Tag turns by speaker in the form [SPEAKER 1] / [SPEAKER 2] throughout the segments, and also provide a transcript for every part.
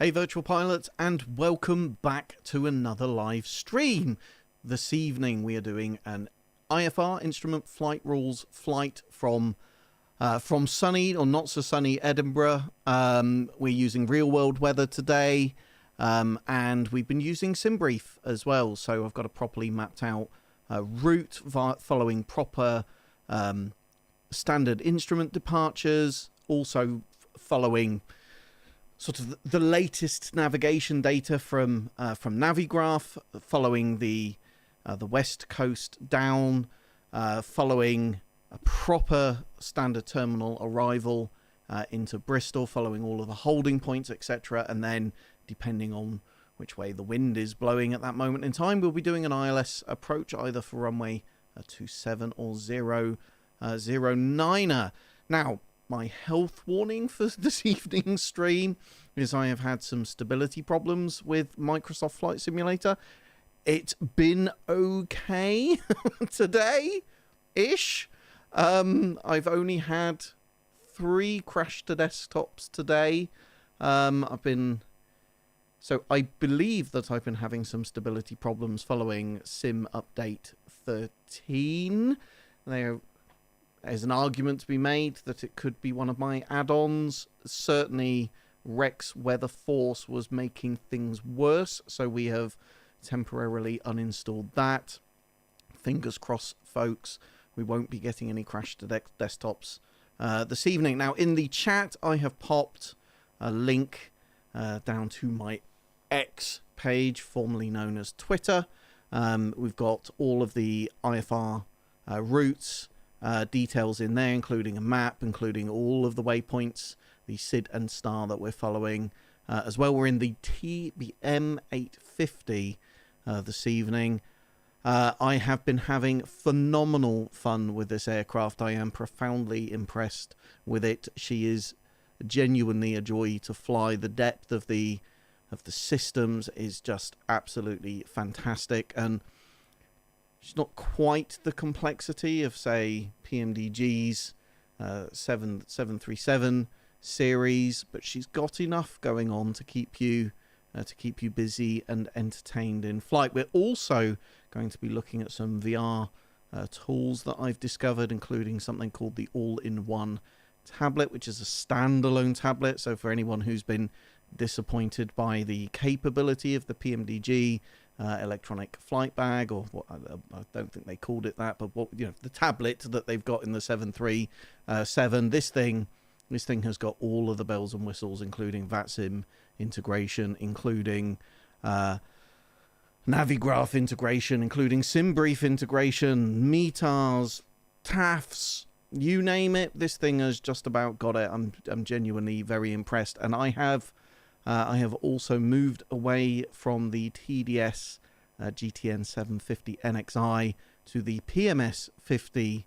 [SPEAKER 1] Hey virtual pilots, and welcome back to another live stream. This evening we are doing an IFR instrument flight rules flight from sunny or not so sunny Edinburgh. We're using real world weather today, and we've been using SimBrief as well. So I've got a properly mapped out route following proper standard instrument departures, also following sort of the latest navigation data from Navigraph, following the west coast down, following a proper standard terminal arrival into Bristol, following all of the holding points, etc. And then, depending on which way the wind is blowing at that moment in time, we'll be doing an ILS approach either for runway 27 or 009er. Now, my health warning for this evening's stream is I have had some stability problems with Microsoft Flight Simulator. It's been okay today-ish. I've only had 3 crash to desktops today. I believe that I've been having some stability problems following Sim Update 13. There's an argument to be made that it could be one of my add-ons. Certainly, Rex Weather Force was making things worse, so we have temporarily uninstalled that. Fingers crossed, folks, we won't be getting any crash to desktops this evening. Now, in the chat, I have popped a link down to my X page, formerly known as Twitter. We've got all of the IFR routes, details in there, including a map, including all of the waypoints, the SID and star that we're following as well. We're in the TBM850 this evening. I have been having phenomenal fun with this aircraft. I am profoundly impressed with it. She is genuinely a joy to fly. The depth of the systems is just absolutely fantastic, and she's not quite the complexity of, say, PMDG's 737 series, but she's got enough going on to keep you busy and entertained in flight. We're also going to be looking at some VR tools that I've discovered, including something called the All-in-One tablet, which is a standalone tablet. So for anyone who's been disappointed by the capability of the PMDG electronic flight bag, or what, I don't think they called it that, but the tablet that they've got in the 737, this thing has got all of the bells and whistles, including VATSIM integration, including Navigraph integration, including SimBrief integration, METARs, TAFs, you name it. This thing has just about got it. I'm genuinely very impressed, and I have also moved away from the TDS GTN 750 NXI to the PMS 50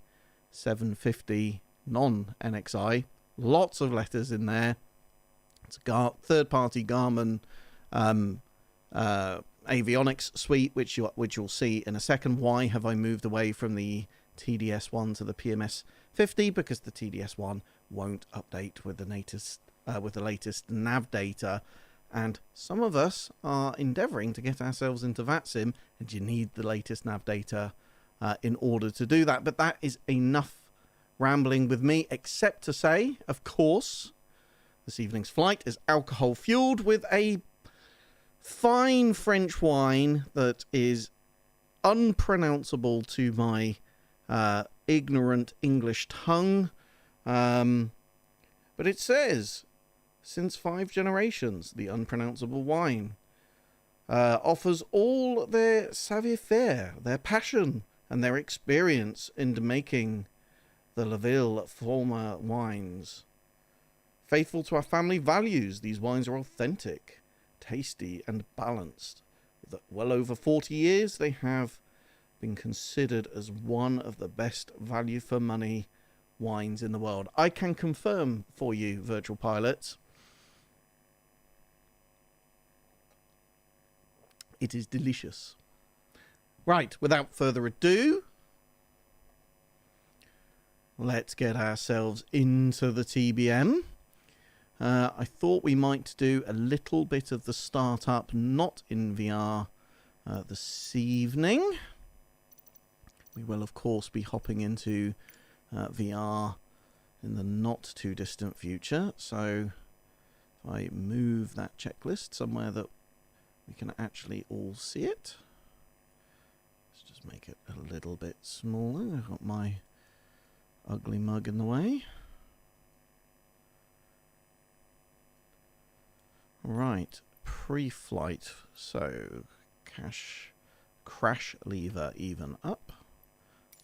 [SPEAKER 1] 750 non-NXI. Lots of letters in there. It's a third-party Garmin avionics suite, which you'll see in a second. Why have I moved away from the TDS one to the PMS 50? Because the TDS one won't update with the latest nav data, and some of us are endeavoring to get ourselves into VATSIM, and you need the latest nav data in order to do that. But that is enough rambling with me, except to say, of course, this evening's flight is alcohol fueled with a fine French wine that is unpronounceable to my ignorant English tongue, but it says, since 5 generations, the unpronounceable wine offers all their savoir-faire, their passion, and their experience in making the Laville former wines. Faithful to our family values, these wines are authentic, tasty, and balanced. With well over 40 years, they have been considered as one of the best value for money wines in the world. I can confirm for you, virtual pilots, it is delicious. Right, without further ado, let's get ourselves into the TBM. I thought we might do a little bit of the startup, not in VR, this evening. We will, of course, be hopping into VR in the not too distant future. So if I move that checklist somewhere that we can actually all see it. Let's just make it a little bit smaller. I've got my ugly mug in the way. Right, pre-flight. So crash lever even up.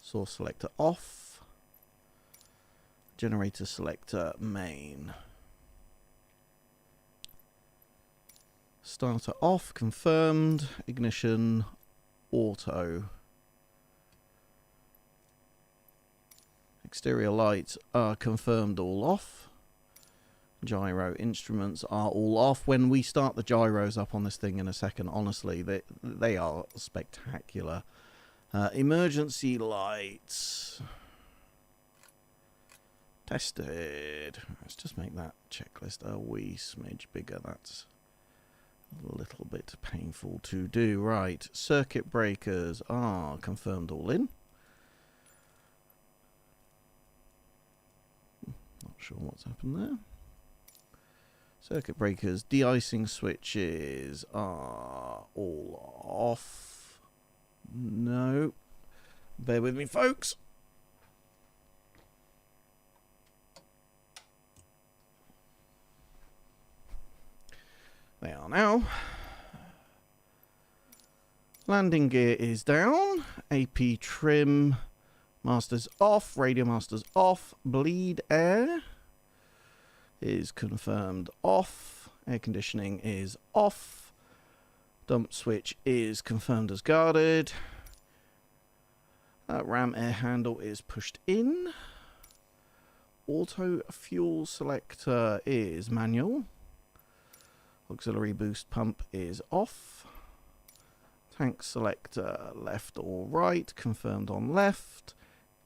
[SPEAKER 1] Source selector off. Generator selector main. Starter off, confirmed. Ignition auto. Exterior lights are confirmed all off. Gyro instruments are all off. When we start the gyros up on this thing in a second, honestly, they are spectacular. Emergency lights. Tested. Let's just make that checklist a wee smidge bigger. That's a little bit painful to do. Right. Circuit breakers are confirmed all in. Not sure what's happened there. Circuit breakers, de-icing switches are all off. No. Bear with me, folks. They are now. Landing gear is down. AP trim. Masters off. Radio masters off. Bleed air is confirmed off. Air conditioning is off. Dump switch is confirmed as guarded. Ram air handle is pushed in. Auto fuel selector is manual. Auxiliary boost pump is off. Tank selector left or right, confirmed on left.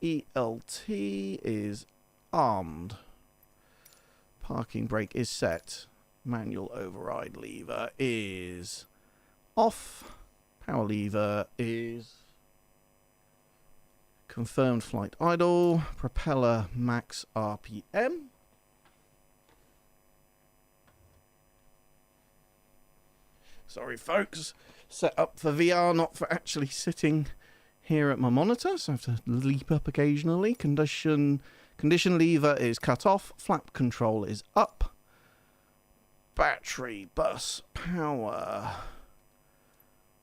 [SPEAKER 1] ELT is armed. Parking brake is set. Manual override lever is off. Power lever is confirmed. Flight idle. Propeller max RPM. Sorry, folks. Set up for VR, not for actually sitting here at my monitor, so I have to leap up occasionally. Condition lever is cut off. Flap control is up. Battery bus power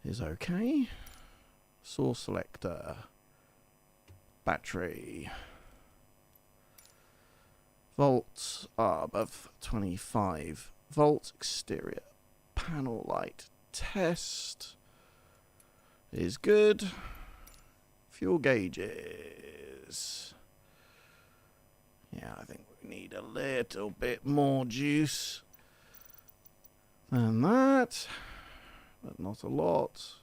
[SPEAKER 1] is okay. Source selector. Battery. Volts are above 25 volts. Exterior panel light test is good. Fuel gauges. Yeah, I think we need a little bit more juice than that, but not a lot.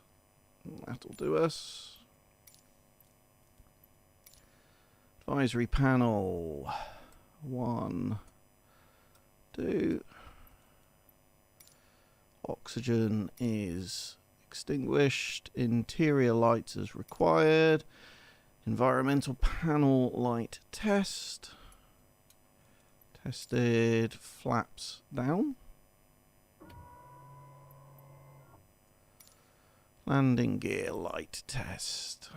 [SPEAKER 1] That'll do us. Advisory panel. 1, 2. Oxygen is extinguished. Interior lights as required. Environmental panel light test. Tested. Flaps down. Landing gear light test.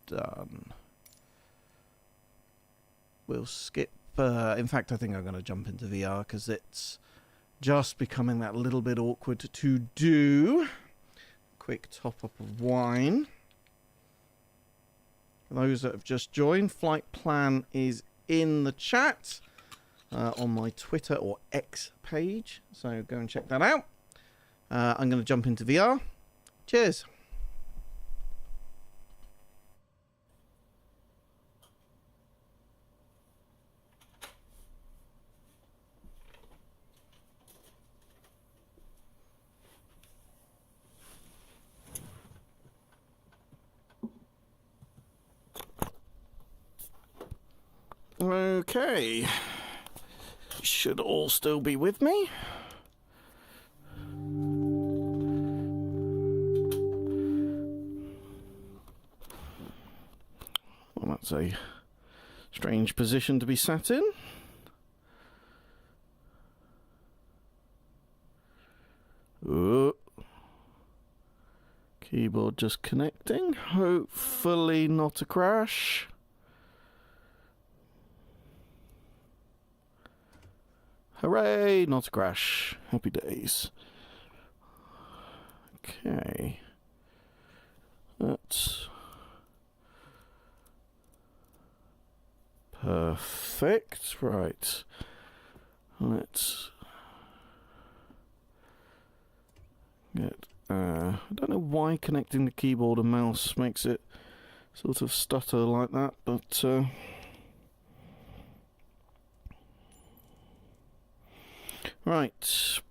[SPEAKER 1] Done. We'll skip. In fact, I think I'm going to jump into VR because it's just becoming that little bit awkward to do. Quick top up of wine. For those that have just joined, flight plan is in the chat on my Twitter or X page. So go and check that out. I'm going to jump into VR. Cheers. Okay. Should all still be with me. Well, that's a strange position to be sat in. Oh. Keyboard just connecting. Hopefully not a crash. Hooray, not a crash. Happy days. Okay. That's perfect. Right. Let's get... I don't know why connecting the keyboard and mouse makes it sort of stutter like that, but right,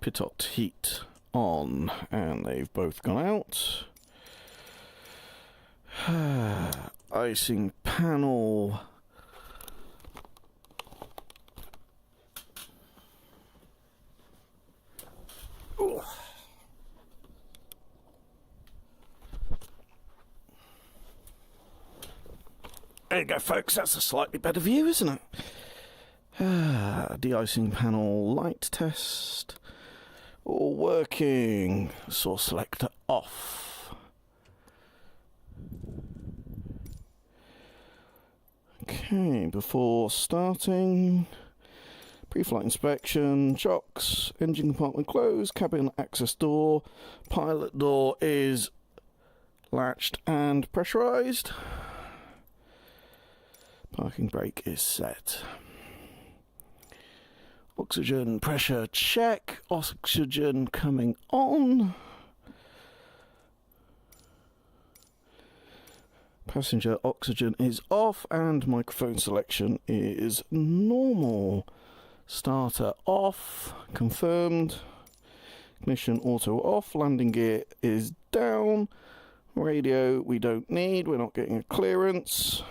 [SPEAKER 1] pitot heat on, and they've both gone out. Icing panel. Ooh. There you go, folks. That's a slightly better view, isn't it? De-icing panel light test. All working. Source selector off. Okay, before starting, pre-flight inspection, chocks, engine compartment closed, cabin access door, pilot door is latched and pressurized. Parking brake is set. Oxygen pressure check. Oxygen coming on. Passenger oxygen is off and microphone selection is normal. Starter off. Confirmed. Ignition auto off. Landing gear is down. Radio we don't need. We're not getting a clearance.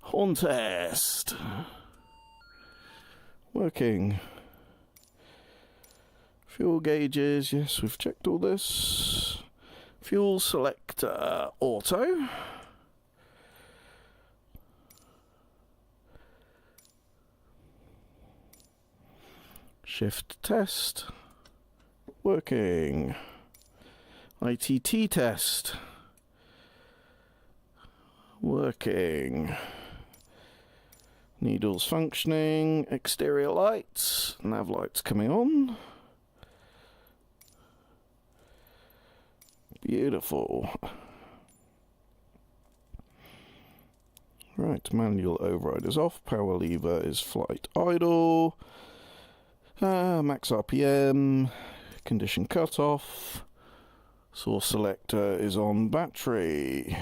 [SPEAKER 1] Horn test. Working. Fuel gauges, yes, we've checked all this. Fuel selector auto. Shift test. Working. ITT test. Working. Needles functioning, exterior lights, nav lights coming on. Beautiful. Right, manual override is off, power lever is flight idle. Max RPM, condition cutoff. Source selector is on battery.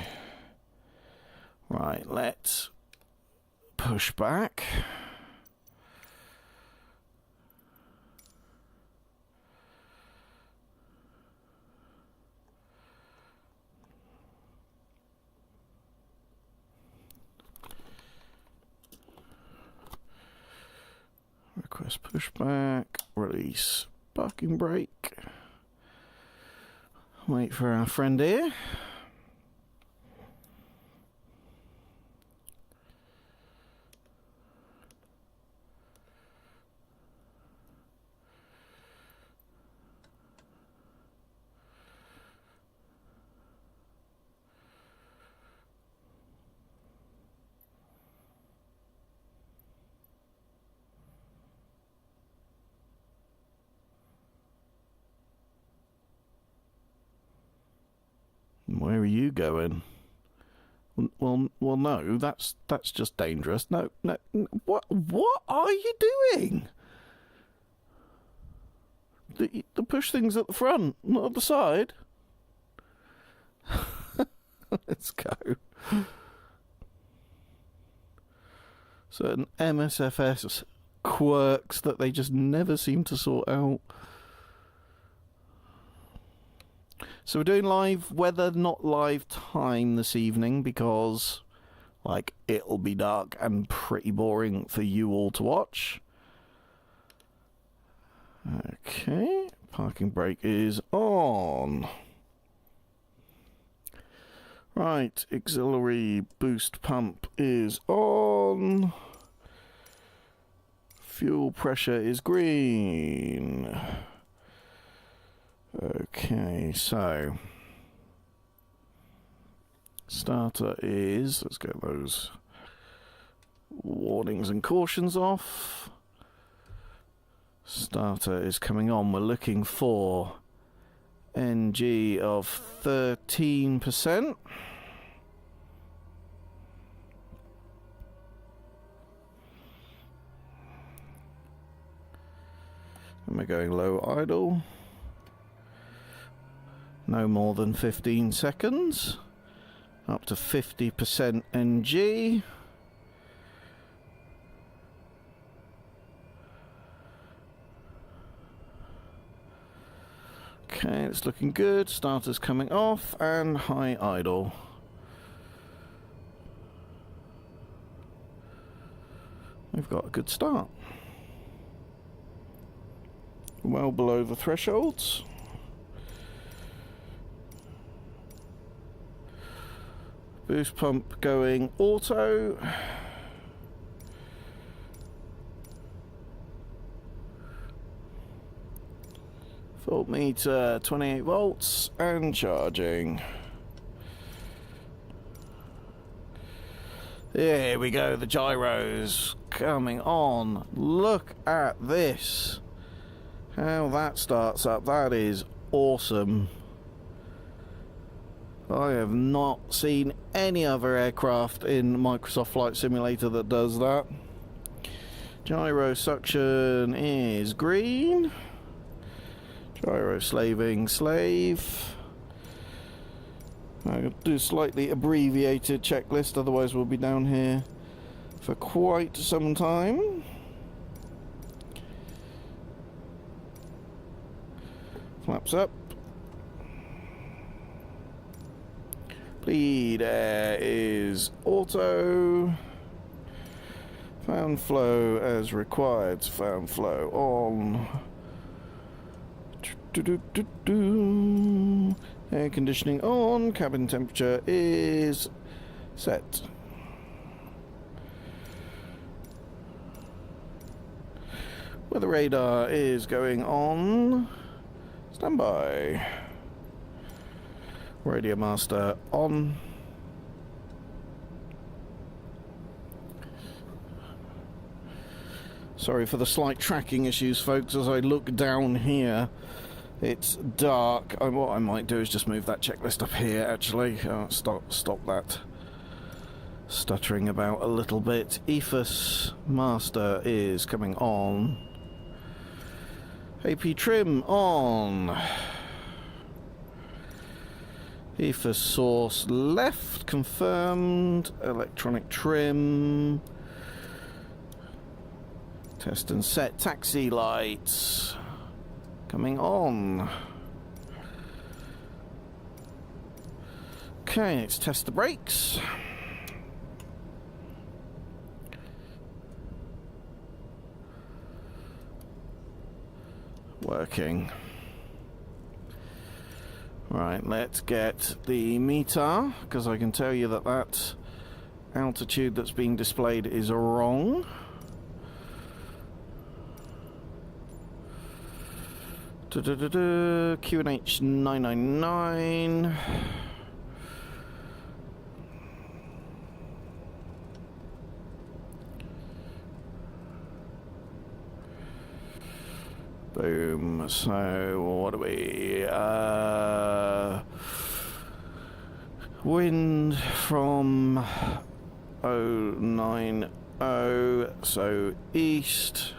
[SPEAKER 1] Right, let's push back. Request pushback, release parking brake. Wait for our friend here. Where are you going? Well, no. That's just dangerous. No. What are you doing? The push thing's at the front, not at the side. Let's go. Certain MSFS quirks that they just never seem to sort out. So we're doing live weather, not live time this evening, because, like, it'll be dark and pretty boring for you all to watch. Okay, parking brake is on. Right, auxiliary boost pump is on. Fuel pressure is green. Okay, so starter is, let's get those warnings and cautions off. Starter is coming on. We're looking for NG of 13%. And we're going low idle. No more than 15 seconds. Up to 50% NG. Okay, it's looking good. Starter's coming off and high idle. We've got a good start. Well below the thresholds. Boost pump going auto. Voltmeter 28 volts and charging. Here we go, the gyros coming on. Look at this. How that starts up. That is awesome. I have not seen any other aircraft in Microsoft Flight Simulator that does that. Gyro suction is green. Gyro slaving, slave. I'll do a slightly abbreviated checklist, otherwise we'll be down here for quite some time. Flaps up. Bleed air is auto. Fan flow as required. Fan flow on. Air conditioning on. Cabin temperature is set. Weather radar is going on. Standby. Radio master on. Sorry for the slight tracking issues, folks. As I look down here, it's dark. What I might do is just move that checklist up here, actually. Stop that stuttering about a little bit. EFIS master is coming on. AP trim on. EFIS source left confirmed. Electronic trim. Test and set taxi lights coming on. Okay, let's test the brakes. Working. Right, let's get the METAR, because I can tell you that that altitude that's being displayed is wrong. QNH 999. Boom. So what do we? Wind from 090, so east.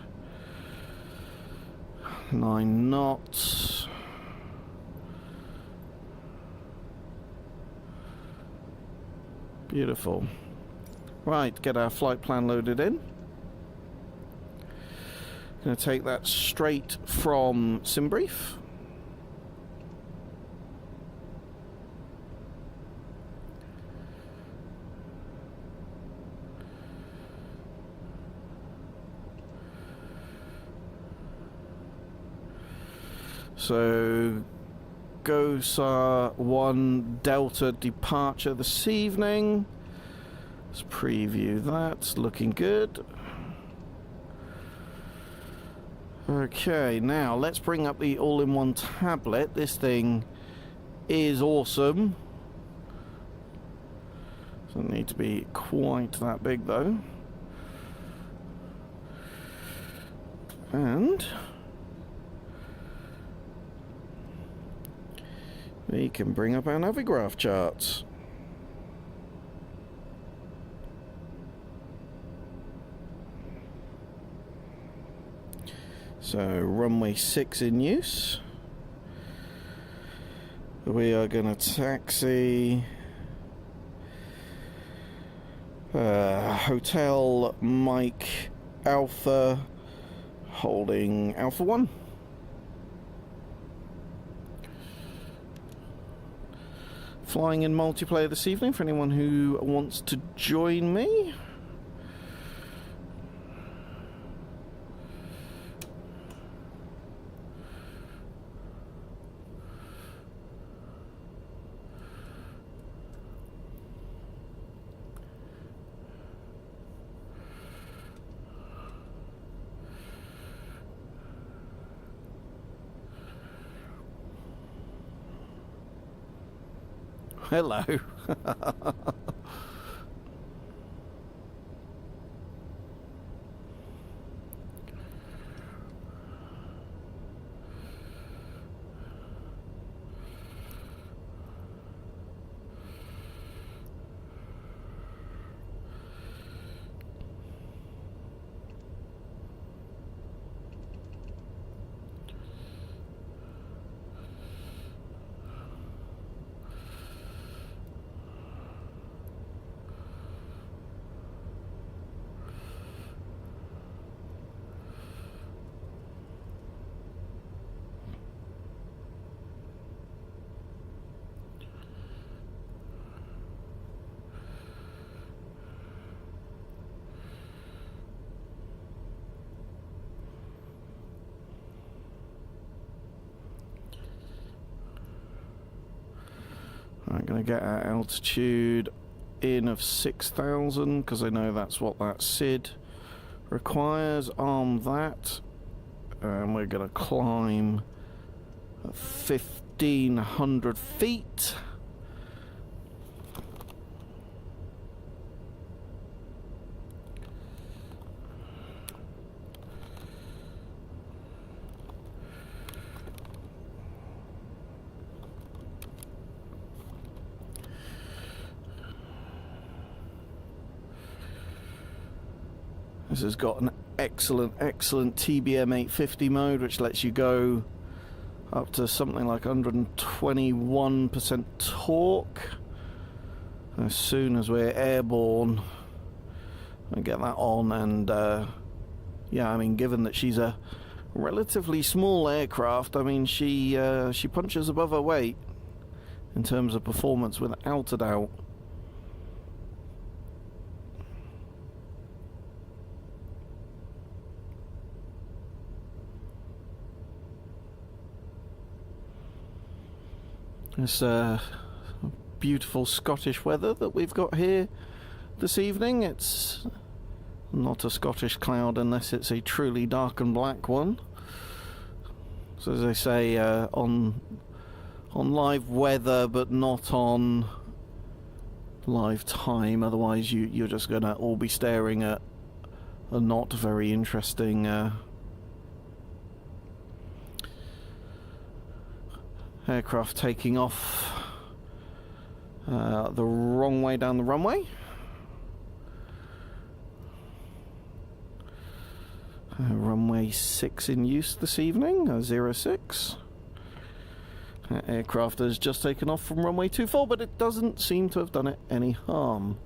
[SPEAKER 1] 9 knots. Beautiful. Right, get our flight plan loaded in. Going to take that straight from SimBrief. So, GOSAR 1 Delta departure this evening. Let's preview that. Looking good. Okay, now let's bring up the all-in-one tablet. This thing is awesome. Doesn't need to be quite that big though. And we can bring up our Navigraph charts. So, runway 6 in use. We are going to taxi Hotel Mike Alpha, holding Alpha 1. Flying in multiplayer this evening for anyone who wants to join me. Hello. I'm going to get our altitude in of 6,000 because I know that's what that SID requires. Arm that, and we're going to climb 1,500 feet. This has got an excellent TBM850 mode, which lets you go up to something like 121% torque. As soon as we're airborne, I get that on, and yeah, I mean, given that she's a relatively small aircraft, I mean, she punches above her weight in terms of performance, without a doubt. This beautiful Scottish weather that we've got here this evening. It's not a Scottish cloud unless it's a truly dark and black one. So as I say, on live weather, but not on live time. Otherwise, you're just going to all be staring at a not very interesting aircraft taking off the wrong way down the runway. Runway 6 in use this evening, 06. Aircraft has just taken off from runway 24, but it doesn't seem to have done it any harm.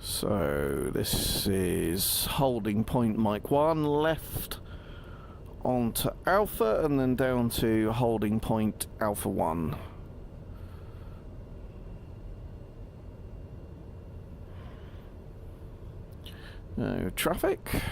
[SPEAKER 1] So this is holding point Mike 1, left
[SPEAKER 2] on to Alpha and then down to holding point Alpha 1. Traffic.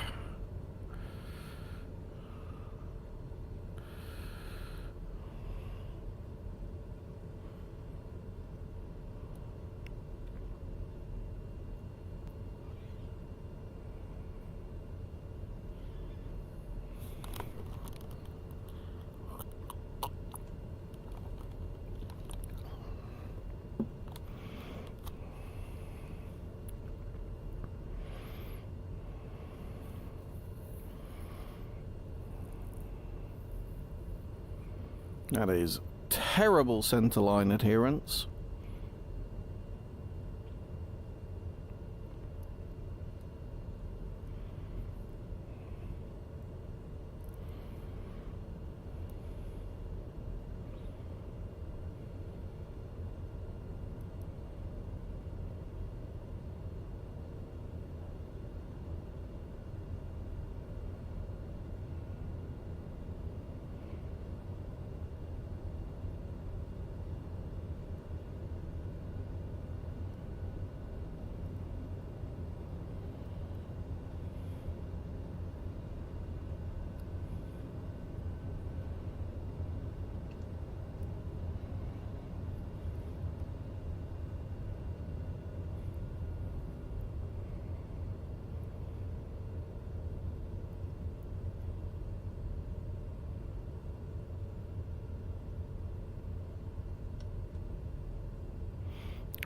[SPEAKER 2] That is terrible centerline adherence.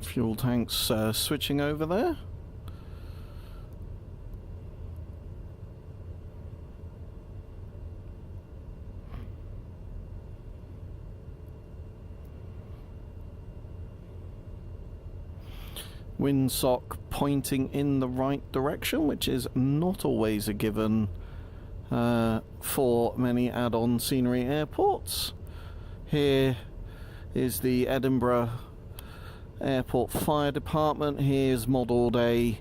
[SPEAKER 2] Fuel tanks switching over there. Windsock pointing in the right direction, which is not always a given for many add-on scenery airports. Here is the Edinburgh Airport Fire Department. Here's modelled a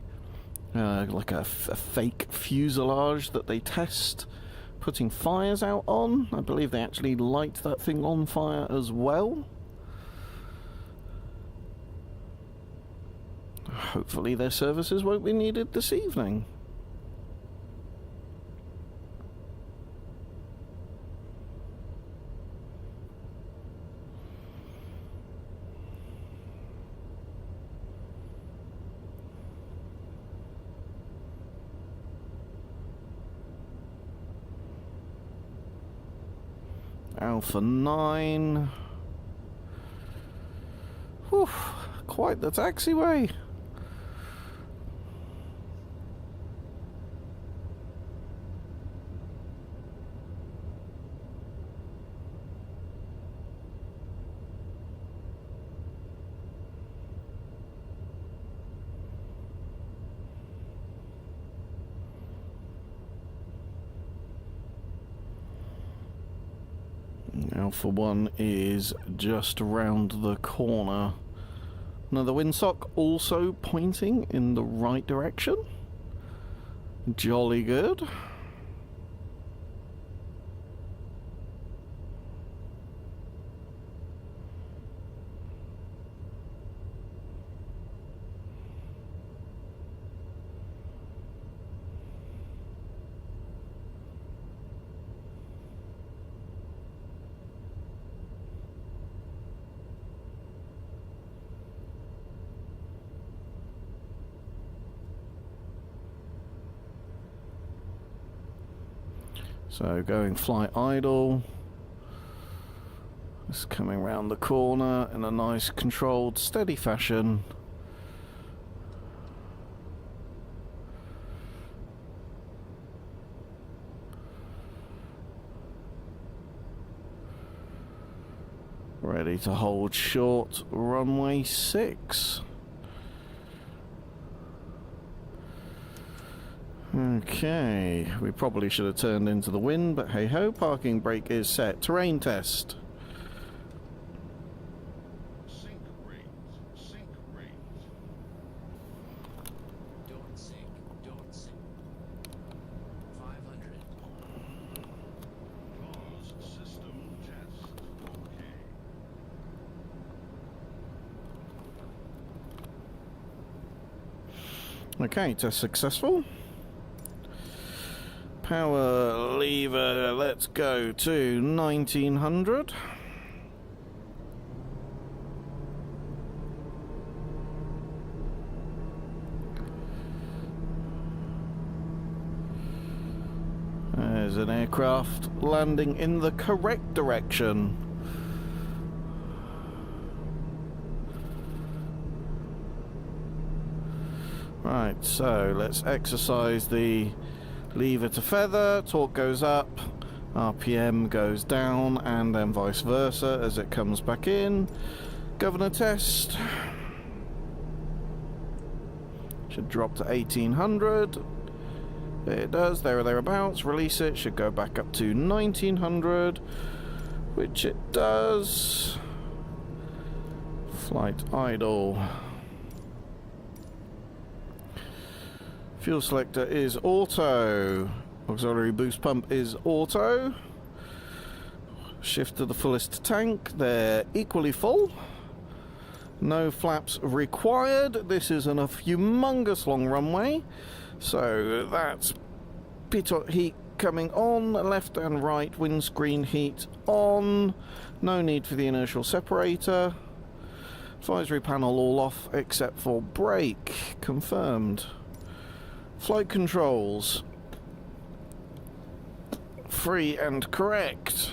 [SPEAKER 2] like a fake fuselage that they test putting fires out on. I believe they actually light that thing on fire as well. Hopefully their services won't be needed this evening. Alpha 9. Whew, quite the taxiway. Alpha 1 is just around the corner. Now the windsock also pointing in the right direction. Jolly good. So going flight idle, just coming round the corner in a nice controlled steady fashion. Ready to hold short runway 6. Okay, we probably should have turned into the wind, but hey ho, parking brake is set. Terrain test.
[SPEAKER 3] Sink rate. Don't sink. 500.
[SPEAKER 2] Okay, test successful. Power lever, let's go to 1900. There's an aircraft landing in the correct direction. Right, so let's exercise the lever to feather, torque goes up, RPM goes down, and then vice versa as it comes back in. Governor test. Should drop to 1800. It does, there or thereabouts. Release it, should go back up to 1900, which it does. Flight idle. Fuel selector is auto. Auxiliary boost pump is auto. Shift to the fullest tank. They're equally full. No flaps required. This is a humongous long runway. So that's pitot heat coming on. Left and right windscreen heat on. No need for the inertial separator. Advisory panel all off except for brake. Confirmed. Flight controls. Free and correct.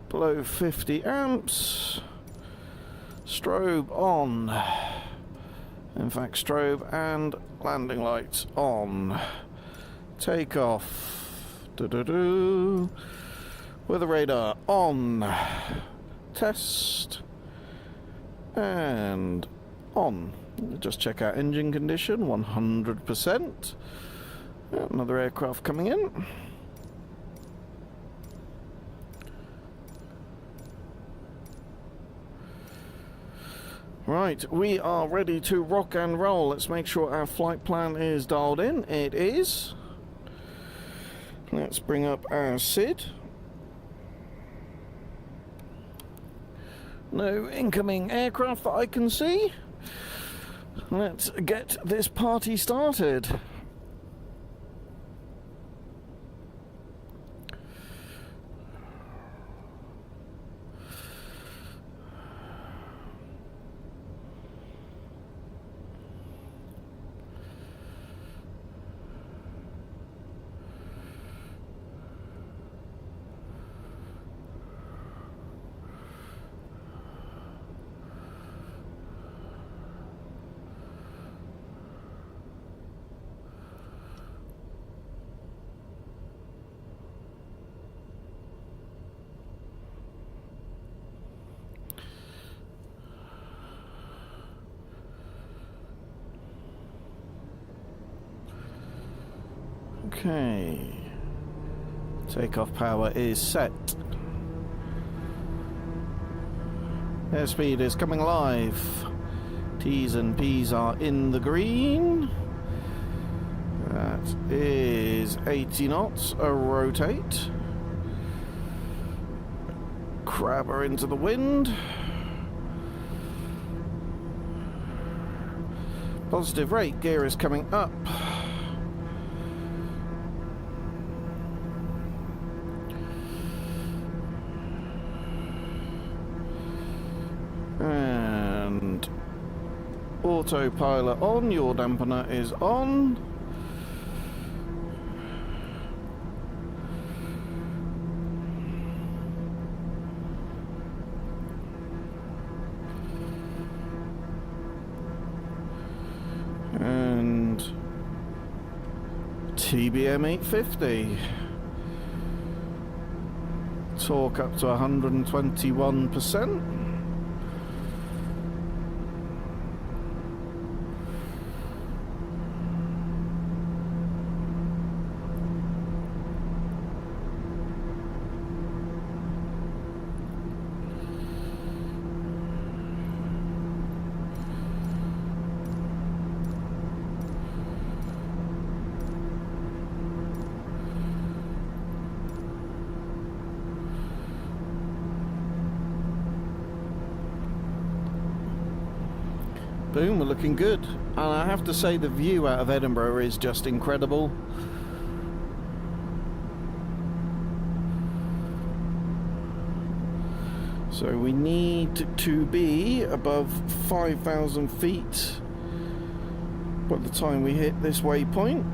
[SPEAKER 2] Below 50 amps. Strobe on. In fact, strobe and landing lights on. Takeoff. Weather radar on. Test. And on. Just check out engine condition, 100%. Another aircraft coming in. Right, we are ready to rock and roll. Let's make sure our flight plan is dialed in. It is. Let's bring up our SID. No incoming aircraft that I can see. Let's get this party started. Okay. Takeoff power is set. Airspeed is coming alive. T's and P's are in the green. That is 80 knots. A rotate. Crabber into the wind. Positive rate. Gear is coming up. And autopilot on, your dampener is on. And TBM850. Torque up to 121%. Boom, we're looking good. And I have to say the view out of Edinburgh is just incredible. So we need to be above 5,000 feet by the time we hit this waypoint.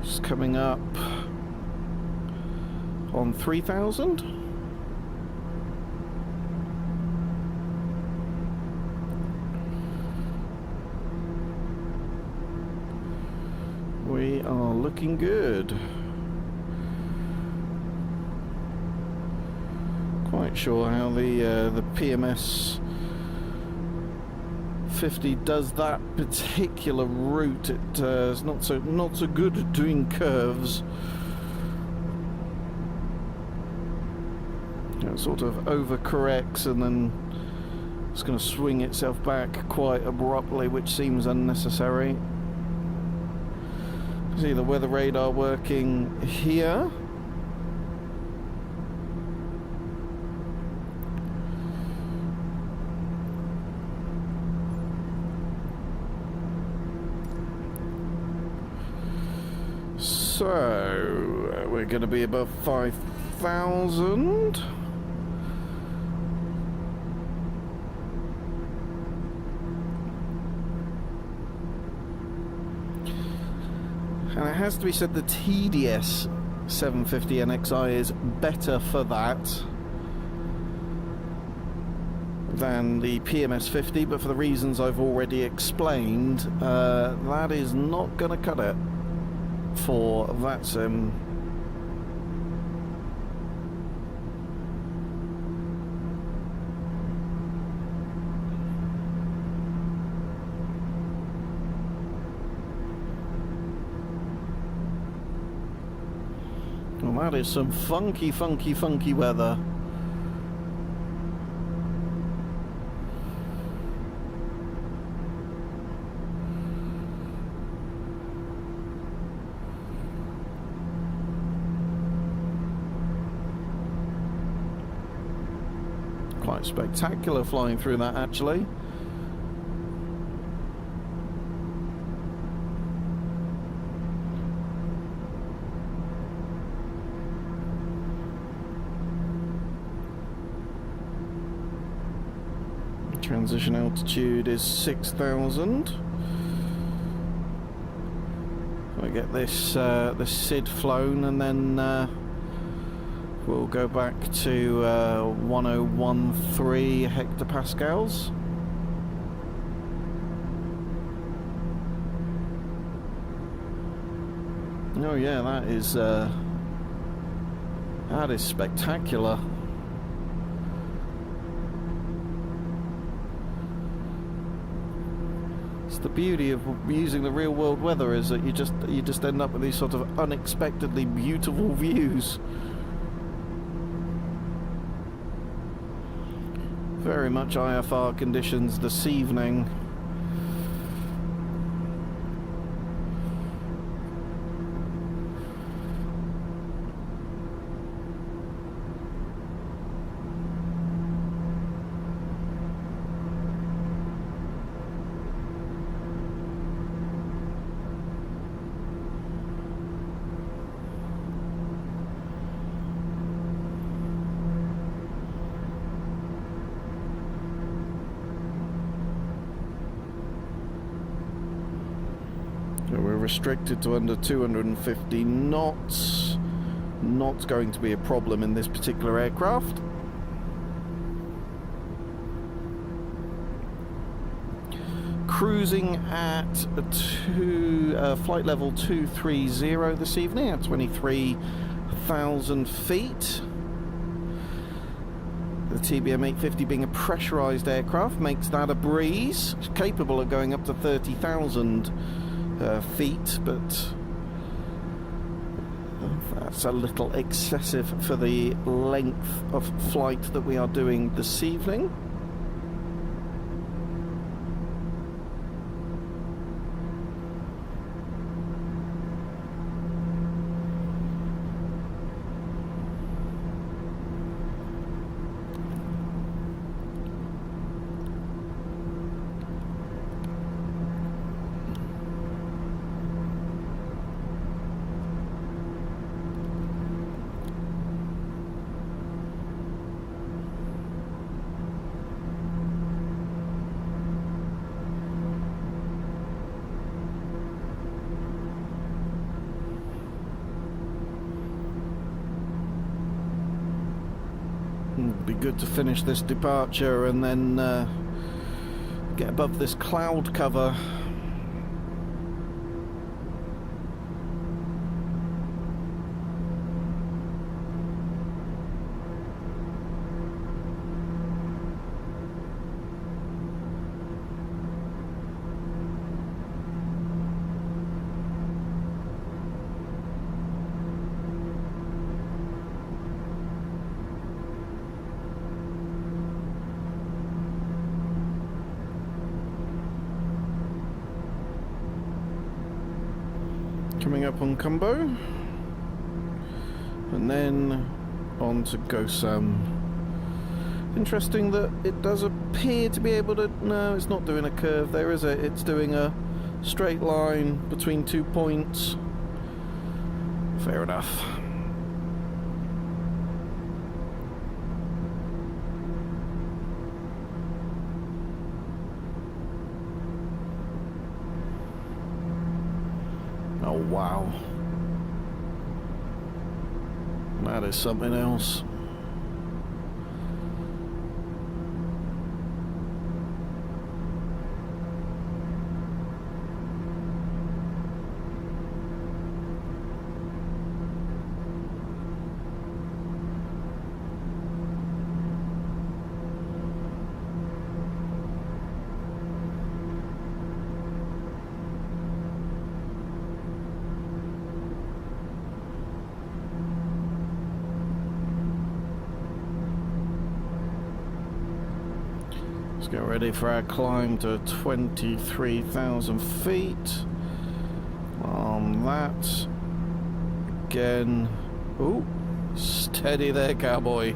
[SPEAKER 2] Just coming up on 3,000. We are looking good. Quite sure how the PMS 50 does that particular route. It is not so good at doing curves. It sort of overcorrects and then it's going to swing itself back quite abruptly, which seems unnecessary. See the weather radar working here. So we're going to be above 5,000. And it has to be said the TDS 750 NXI is better for that than the PMS 50, but for the reasons I've already explained, that is not going to cut it for that sim. Well, that is some funky weather. Quite spectacular flying through that, actually. Transition altitude is 6,000. I get this this SID flown, and then we'll go back to 1013 hectopascals. Oh yeah, that is spectacular. The beauty of using the real world weather is that you just end up with these sort of unexpectedly beautiful views. Very much IFR conditions this evening. We're restricted to under 250 knots. Not going to be a problem in this particular aircraft. Cruising at flight level 230 this evening at 23,000 feet. The TBM850 being a pressurized aircraft makes that a breeze. It's capable of going up to 30,000 feet, but that's a little excessive for the length of flight that we are doing this evening. good to finish this departure and then get above this cloud cover. Coming up on Cumbo, and then on to Gosam. Interesting that it does appear to be able to... No, it's not doing a curve there, is it? It's doing a straight line between 2 points. Fair enough. Oh, wow. That is something else. Let's get ready for our climb to 23,000 feet. On that. Again. Ooh, steady there, cowboy.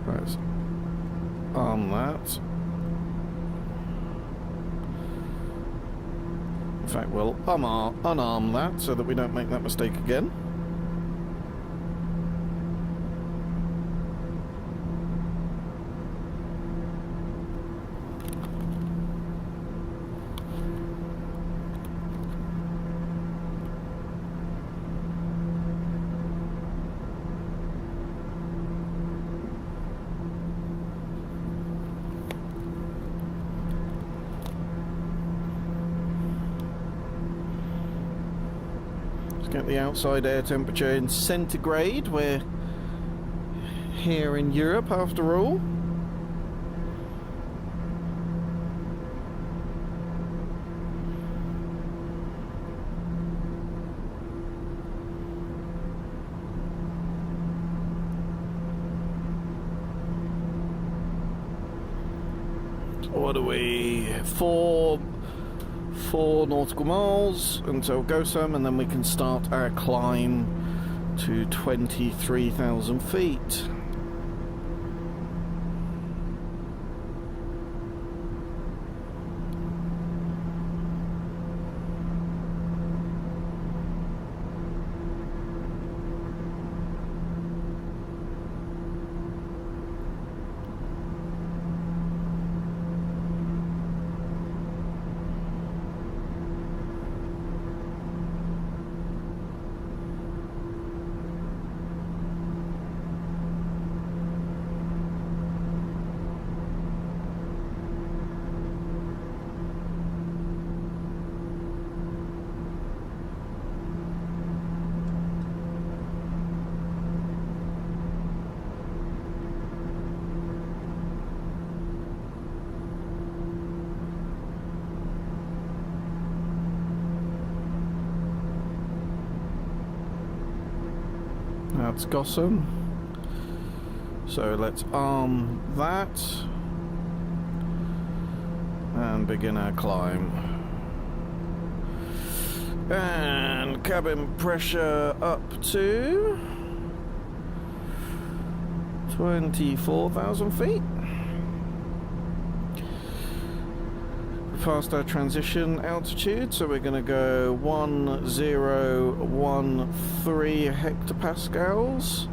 [SPEAKER 2] Right. On that. In fact, we'll unarm that so that we don't make that mistake again. Get the outside air temperature in centigrade. We're here in Europe after all. So what are we? Four nautical miles until Gosam, and then we can start our climb to 23,000 feet. That's Gosam. So let's arm that and begin our climb. And cabin pressure up to 24,000 feet. Past our transition altitude, so we're going to go 1013 hectopascals,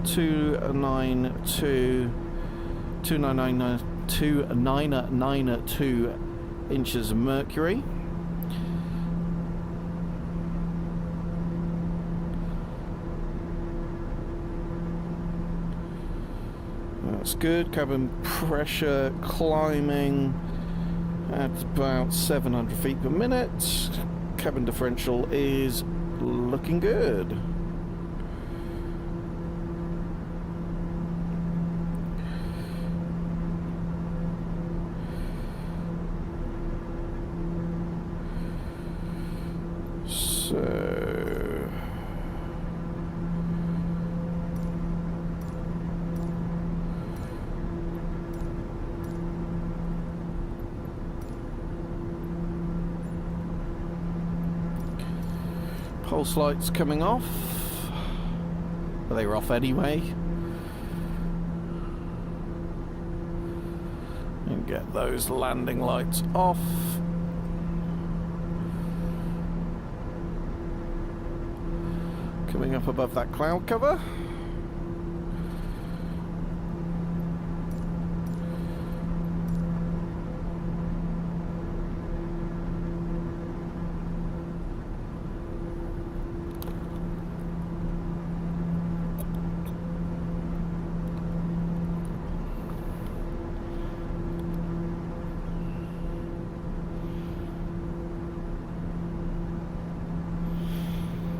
[SPEAKER 2] 2992 inches of mercury. That's good. Cabin pressure climbing at about 700 feet per minute. Cabin differential is looking good. So pulse lights coming off. Well, they were off anyway. And get those landing lights off. Coming up above that cloud cover.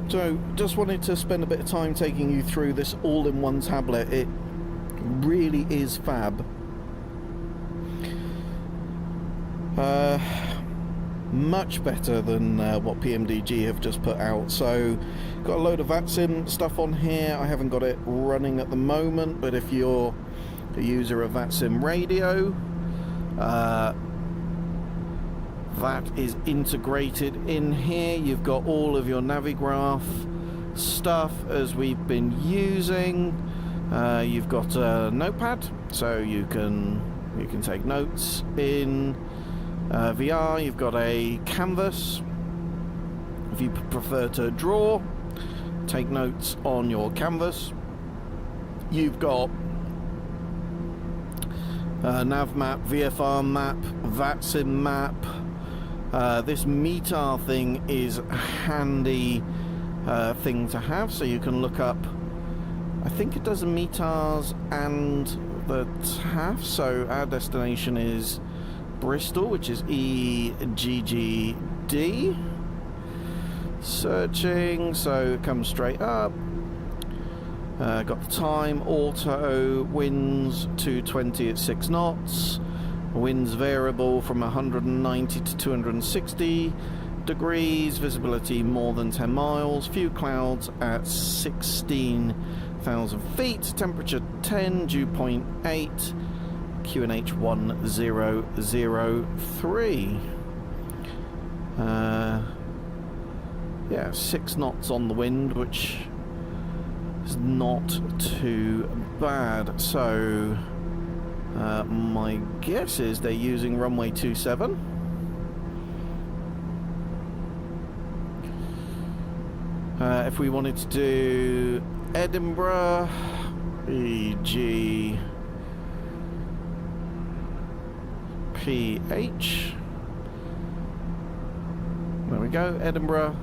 [SPEAKER 2] So, just wanted to spend a bit of time taking you through this all-in-one tablet. It really is fab. Much better than what PMDG have just put out. So, got a load of VATSIM stuff on here. I haven't got it running at the moment, but if you're a user of VATSIM radio, that is integrated in here. You've got all of your Navigraph stuff as we've been using. You've got a notepad, so you can take notes in VR. You've got a canvas if you prefer to draw, take notes on your canvas. You've got nav map, VFR map, VATSIM map. This METAR thing is a handy thing to have, so you can look up, I think it does the METARs and the TAF. So our destination is Bristol, which is EGGD. Searching, so it comes straight up. Got the time, auto, winds 220 at 6 knots. Winds variable from 190 to 260 degrees, visibility more than 10 miles, few clouds at 16,000 feet, temperature 10, dew point 8, QNH 1003. Yeah, 6 knots on the wind, which is not too bad. So my guess is they're using runway 27. If we wanted to do Edinburgh, EGPH. There we go, Edinburgh.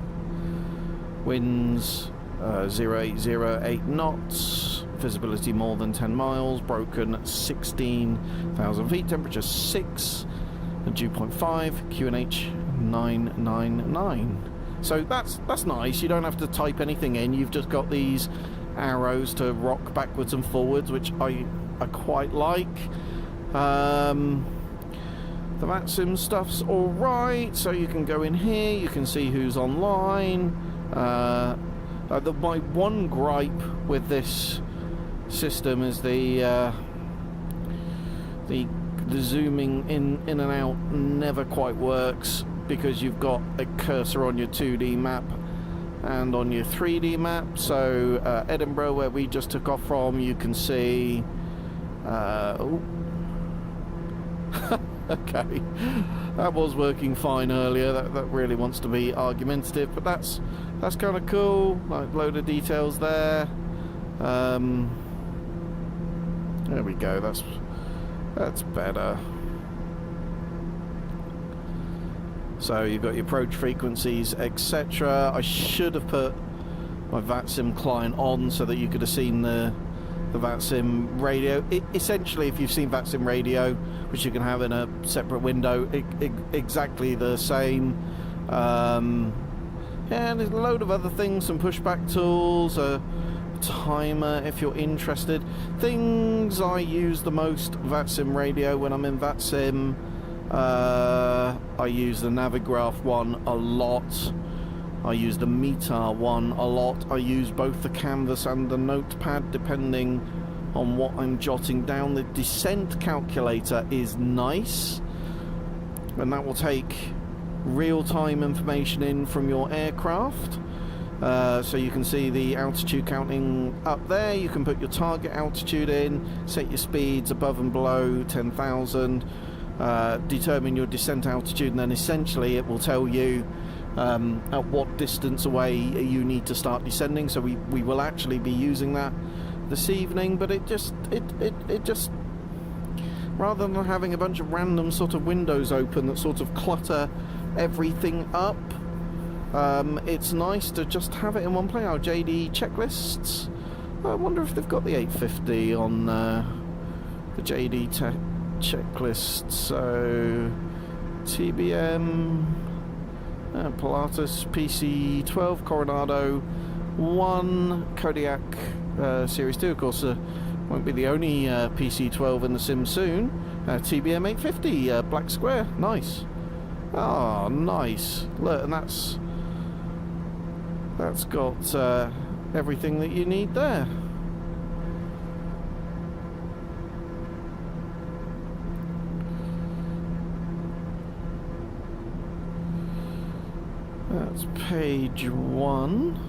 [SPEAKER 2] Winds 0808 knots. Visibility more than 10 miles, broken 16,000 feet, temperature 6, and dew point 5, QNH 999. So that's nice. You don't have to type anything in. You've just got these arrows to rock backwards and forwards, which I quite like. The VATSIM stuff's all right. So you can go in here. You can see who's online. My one gripe with this system is the zooming in and out never quite works, because you've got a cursor on your 2D map and on your 3D map. So Edinburgh, where we just took off from, you can see okay, that was working fine earlier. That really wants to be argumentative, but that's kind of cool. Like, load of details there. There we go. That's better. So you've got your approach frequencies, etc. I should have put my VATSIM client on so that you could have seen the the VATSIM radio. Essentially, if you've seen VATSIM radio, which you can have in a separate window, exactly the same. And there's a load of other things, some pushback tools, a timer if you're interested. Things I use the most, VATSIM radio, when I'm in VATSIM. I use the Navigraph one a lot. I use the METAR one a lot. I use both the canvas and the notepad depending on what I'm jotting down. The descent calculator is nice, and that will take real-time information in from your aircraft. So you can see the altitude counting up there. You can put your target altitude in, set your speeds above and below 10,000, determine your descent altitude, and then essentially it will tell you at what distance away you need to start descending. So we will actually be using that this evening, but it just rather than having a bunch of random sort of windows open that sort of clutter everything up, it's nice to just have it in one place. Our JD checklists, I wonder if they've got the 850 on the JD checklist. So TBM, Pilatus, PC12, Coronado 1, Kodiak Series 2. Of course, won't be the only PC12 in the sim soon. TBM850 black square, nice. Oh, nice. Look, and that's got everything that you need there. That's page 1.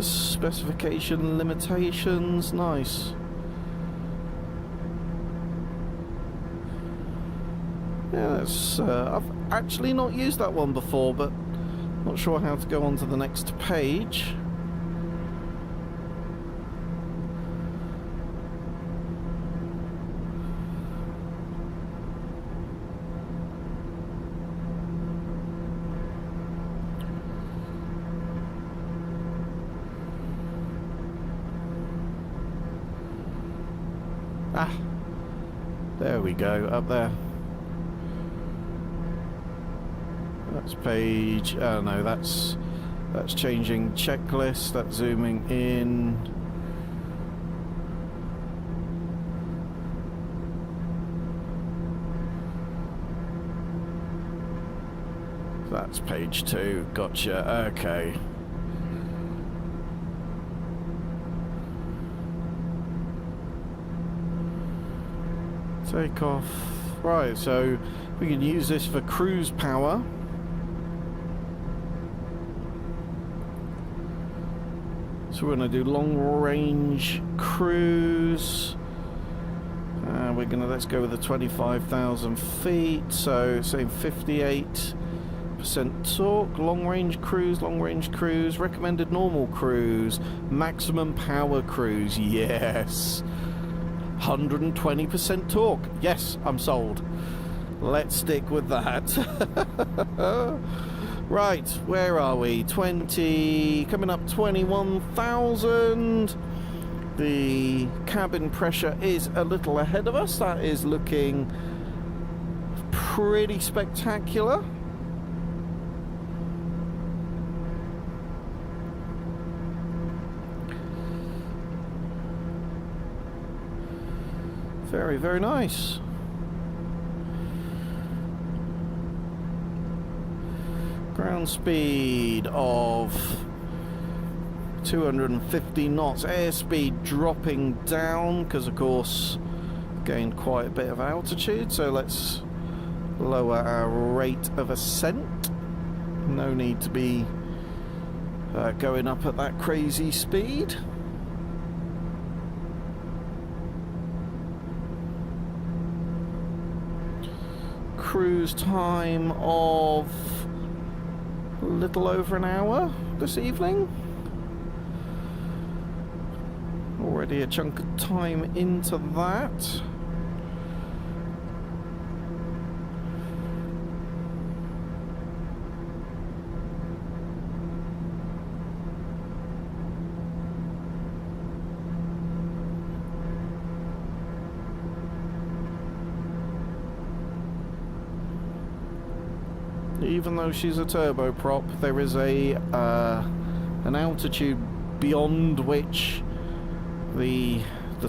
[SPEAKER 2] Specification limitations, nice. Yeah, that's, I've actually not used that one before, but not sure how to go on to the next page. Ah, there we go, up there. That's page, oh no, that's changing checklist, that's zooming in. That's page 2, gotcha, okay. Takeoff, right, so we can use this for cruise power. So we're going to do long range cruise. Let's go with the 25,000 feet. So saying 58% torque, long range cruise, recommended normal cruise, maximum power cruise, yes. 120% torque, yes, I'm sold. Let's stick with that. Right, where are we? 20, coming up 21,000. The cabin pressure is a little ahead of us. That is looking pretty spectacular. Very, very nice. Ground speed of 250 knots. Airspeed dropping down because, of course, gained quite a bit of altitude. So let's lower our rate of ascent. No need to be going up at that crazy speed. Cruise time of a little over an hour this evening. Already a chunk of time into that. even though she's a turboprop, there is an altitude beyond which the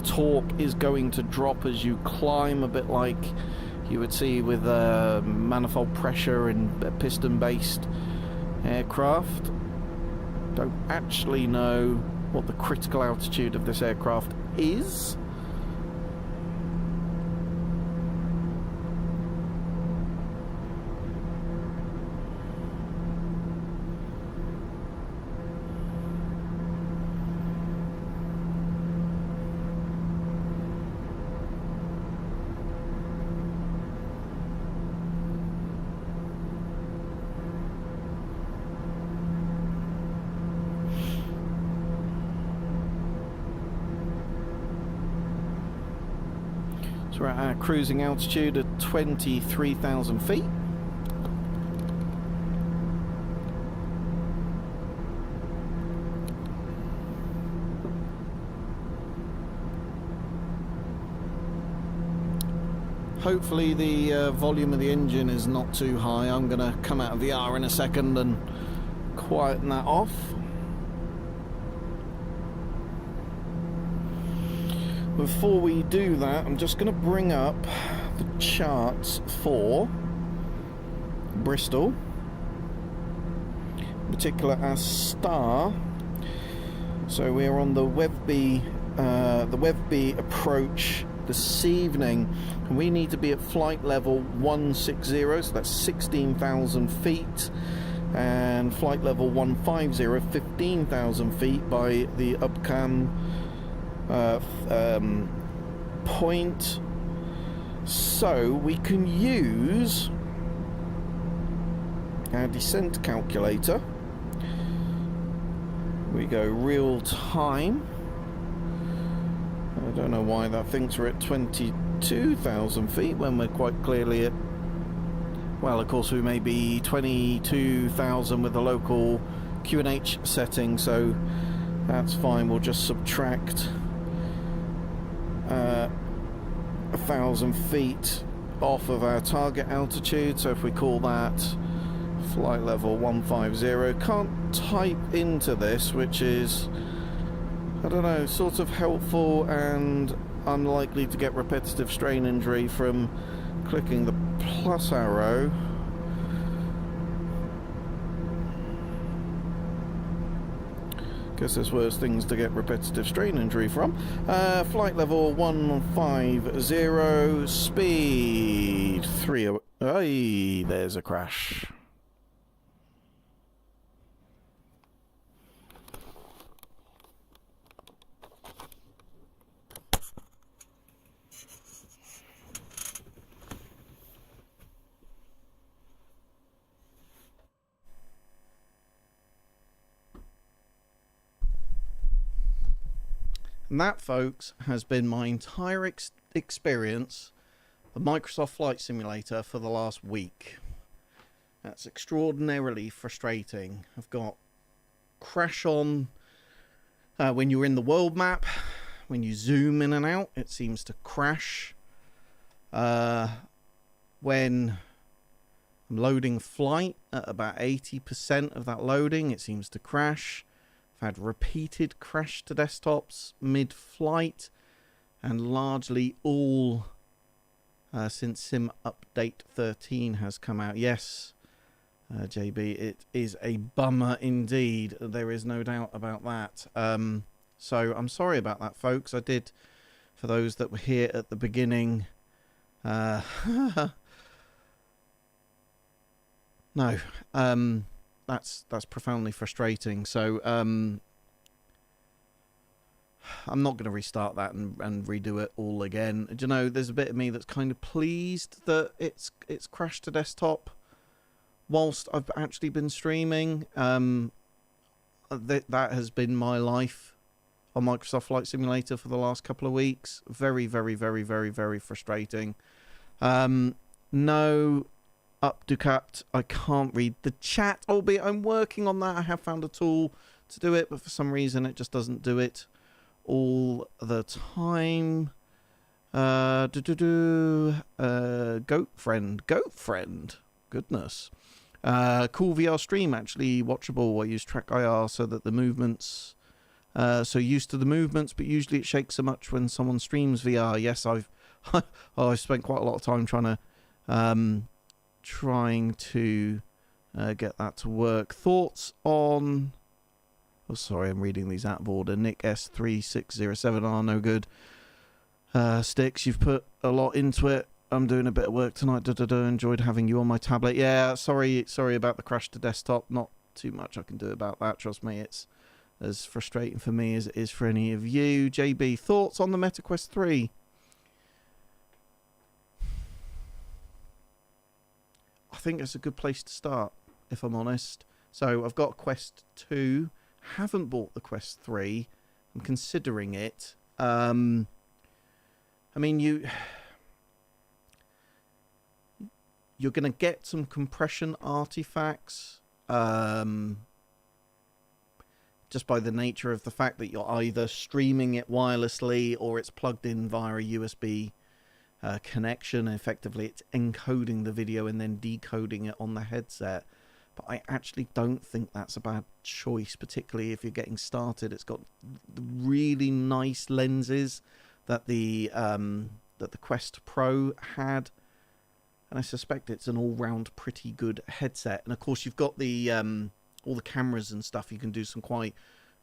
[SPEAKER 2] torque is going to drop as you climb, a bit like you would see with manifold pressure in piston-based aircraft. Don't actually know what the critical altitude of this aircraft is. So we're at our cruising altitude at 23,000 feet. Hopefully the volume of the engine is not too high. I'm going to come out of the R in a second and quieten that off. Before we do that, I'm just going to bring up the charts for Bristol, in particular our star. So we're on the Webby approach this evening, and we need to be at flight level 160, so that's 16,000 feet, and flight level 150, 15,000 feet by the Upcam point. So we can use our descent calculator. We go real time. I don't know why that thinks we're at 22,000 feet when we're quite clearly at, well, of course we may be 22,000 with the local QNH setting, so that's fine. We'll just subtract 1,000 feet off of our target altitude. So if we call that flight level 150, can't type into this, which is, I don't know, sort of helpful and unlikely to get repetitive strain injury from clicking the plus arrow. Guess there's worse things to get repetitive strain injury from. Flight level 150, speed 3. Ay, there's a crash.
[SPEAKER 1] And that, folks, has been my entire experience of Microsoft Flight Simulator for the last week. That's extraordinarily frustrating. I've got crash on when you're in the world map. When you zoom in and out, it seems to crash. When I'm loading flight at about 80% of that loading, it seems to crash. I've had repeated crash to desktops mid-flight, and largely all since Sim Update 13 has come out. Yes, JB, it is a bummer indeed. There is no doubt about that. So I'm sorry about that, folks. I did, for those that were here at the beginning, no, that's profoundly frustrating. So I'm not going to restart that and redo it all again. Do you know, there's a bit of me that's kind of pleased that it's crashed to desktop whilst I've actually been streaming. That has been my life on Microsoft Flight Simulator for the last couple of weeks. Very, very, very, very, very frustrating. No Upducat, I can't read the chat, albeit I'm working on that. I have found a tool to do it, but for some reason it just doesn't do it all the time. Goat friend, goodness. Cool VR stream, actually watchable. I use track IR so that the movements, so used to the movements, but usually it shakes so much when someone streams VR. Yes, I've spent quite a lot of time trying to get that to work. Thoughts on... Oh, sorry, I'm reading these out of order. Nick S3607R, no good. Sticks, you've put a lot into it. I'm doing a bit of work tonight. Enjoyed having you on my tablet. Yeah, sorry about the crash to desktop. Not too much I can do about that. Trust me, it's as frustrating for me as it is for any of you. JB, thoughts on the Meta Quest 3? I think it's a good place to start, if I'm honest. So I've got Quest 2. Haven't bought the Quest 3. I'm considering it. I mean, you're going to get some compression artifacts just by the nature of the fact that you're either streaming it wirelessly or it's plugged in via a USB connection. Effectively, it's encoding the video and then decoding it on the headset. But I actually don't think that's a bad choice, particularly if you're getting started. It's got really nice lenses that the Quest Pro had, and I suspect it's an all-round pretty good headset. And of course, you've got the all the cameras and stuff. You can do some quite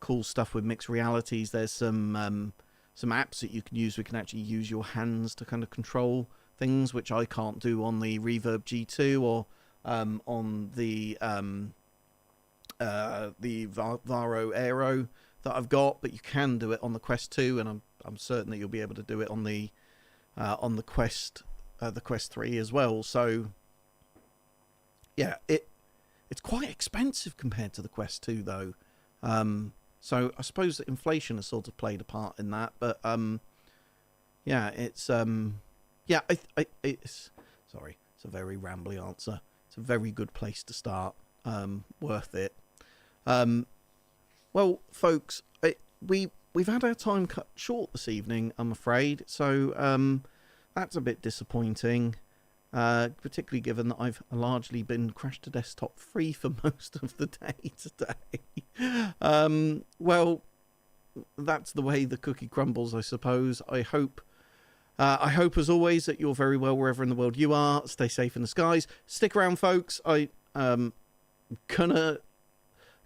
[SPEAKER 1] cool stuff with mixed realities. There's some apps that you can use. We can actually use your hands to kind of control things, which I can't do on the Reverb G2 or on the Varo Aero that I've got, but you can do it on the Quest 2, and I'm certain that you'll be able to do it on the Quest 3 as well. So yeah, it's quite expensive compared to the Quest 2 though. So I suppose that inflation has sort of played a part in that, but yeah, it's it's sorry, it's a very rambly answer. It's a very good place to start. Worth it. Well, folks, we've had our time cut short this evening, I'm afraid. So that's a bit disappointing, particularly given that I've largely been crash to desktop free for most of the day today. Well, that's the way the cookie crumbles, I suppose. I hope, as always, that you're very well wherever in the world you are. Stay safe in the skies. Stick around, folks. I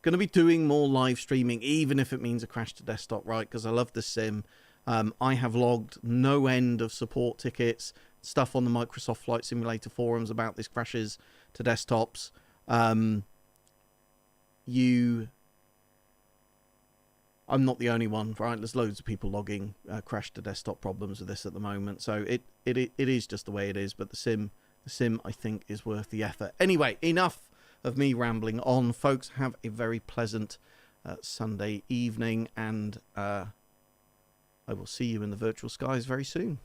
[SPEAKER 1] gonna be doing more live streaming, even if it means a crash to desktop, right? Because I love the sim. I have logged no end of support tickets, stuff on the Microsoft Flight Simulator forums about this crashes to desktops. I'm not the only one, right? There's loads of people logging crash to desktop problems with this at the moment. So it is just the way it is. But the sim, I think, is worth the effort. Anyway, enough of me rambling on, folks. Have a very pleasant Sunday evening, and I will see you in the virtual skies very soon.